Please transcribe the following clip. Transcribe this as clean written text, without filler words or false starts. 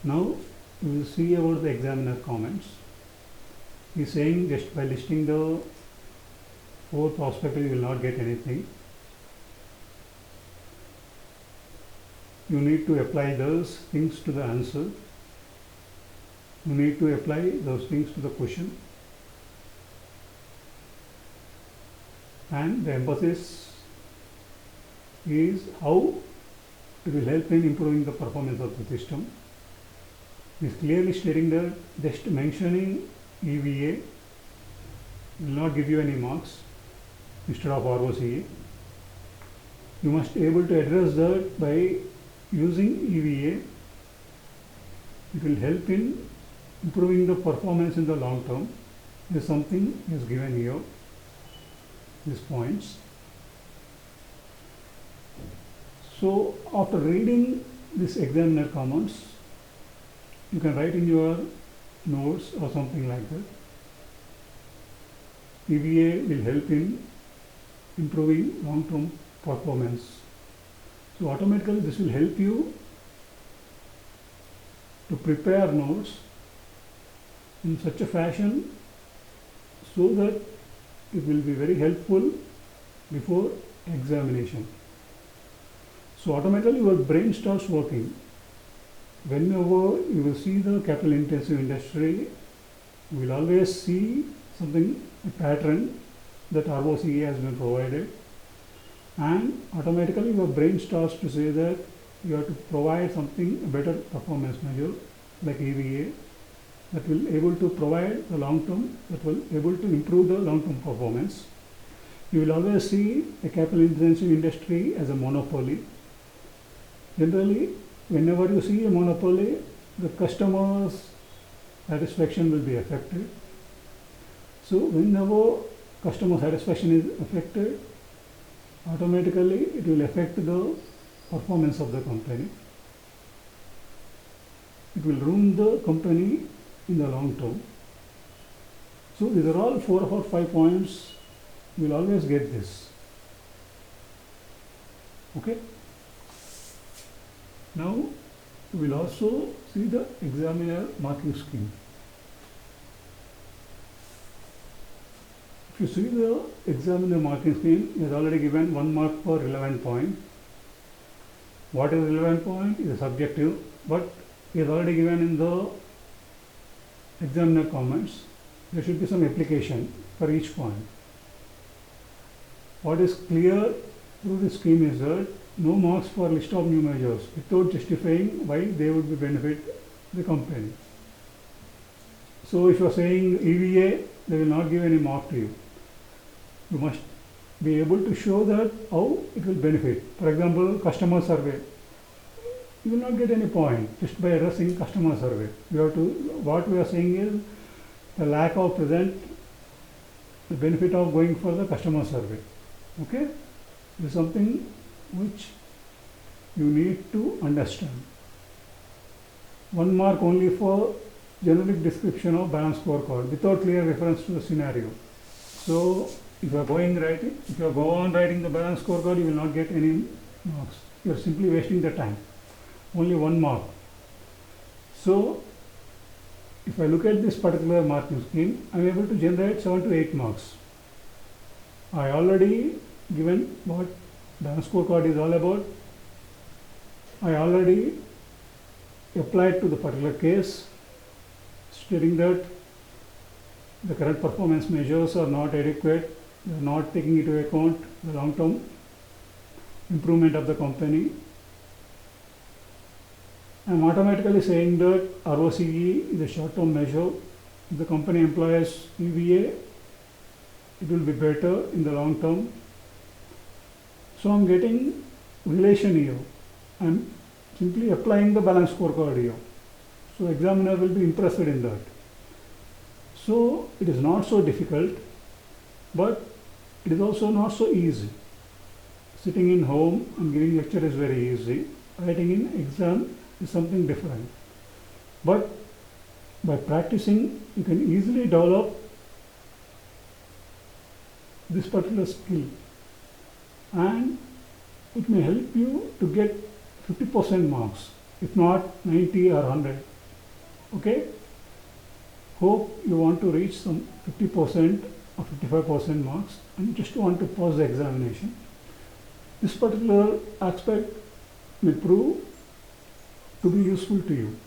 Now we will see about the examiner comments. He is saying just by listing the 4 prospective you will not get anything. You need to apply those things to the answer. You need to apply those things to the question. And the emphasis is how it will help in improving the performance of the system. It is clearly stating that just mentioning EVA will not give you any marks instead of ROCA. You must be able to address that by using EVA. It will help in improving the performance in the long term. This is something is given here, these points. So after reading this examiner comments, you can write in your notes or something like that. EVA will help in improving long-term performance. So automatically this will help you to prepare notes in such a fashion so that it will be very helpful before examination. So automatically your brain starts working. Whenever you will see the capital intensive industry, you will always see something, a pattern that ROCE has been provided, and automatically your brain starts to say that you have to provide something, a better performance measure like EVA that will able to provide the long term, that will able to improve the long term performance. You will always see a capital intensive industry as a monopoly. Generally, whenever you see a monopoly, the customer's satisfaction will be affected. So whenever customer satisfaction is affected, automatically it will affect the performance of the company. It will ruin the company in the long term. So these are all 4 or 5 points. You will always get this. Okay. Now we will also see the examiner marking scheme. If you see the examiner marking scheme, he has already given 1 mark for relevant point. What is relevant point is subjective, but he has already given in the examiner comments. There should be some application for each point. What is clear through this scheme is that no marks for list of new measures without justifying why they would be benefit the company. So if you are saying EVA, they will not give any mark to you. You must be able to show that how it will benefit. For example, customer survey. You will not get any point just by addressing customer survey. You have to, what we are saying is the lack of present, the benefit of going for the customer survey. Okay? This is something which you need to understand. 1 mark only for generic description of balance scorecard without clear reference to the scenario. So if you are if you go on writing the balance scorecard, you will not get any marks. You are simply wasting the time. Only 1 mark. So if I look at this particular marking scheme, I am able to generate 7 to 8 marks. I already given what balance scorecard is all about. I already applied to the particular case, stating that the current performance measures are not adequate, they are not taking into account the long-term improvement of the company. I am automatically saying that ROCE is a short-term measure. If the company employs EVA, it will be better in the long term. So I am getting relation here. I am simply applying the balance scorecard here. So examiner will be interested in that. So it is not so difficult, but it is also not so easy. Sitting in home and giving lecture is very easy. Writing in exam is something different. But by practicing, you can easily develop this particular skill, and it may help you to get 50% marks, if not 90 or 100. Okay? Hope you want to reach some 50% or 55% marks and just want to pass the examination. This particular aspect may prove to be useful to you.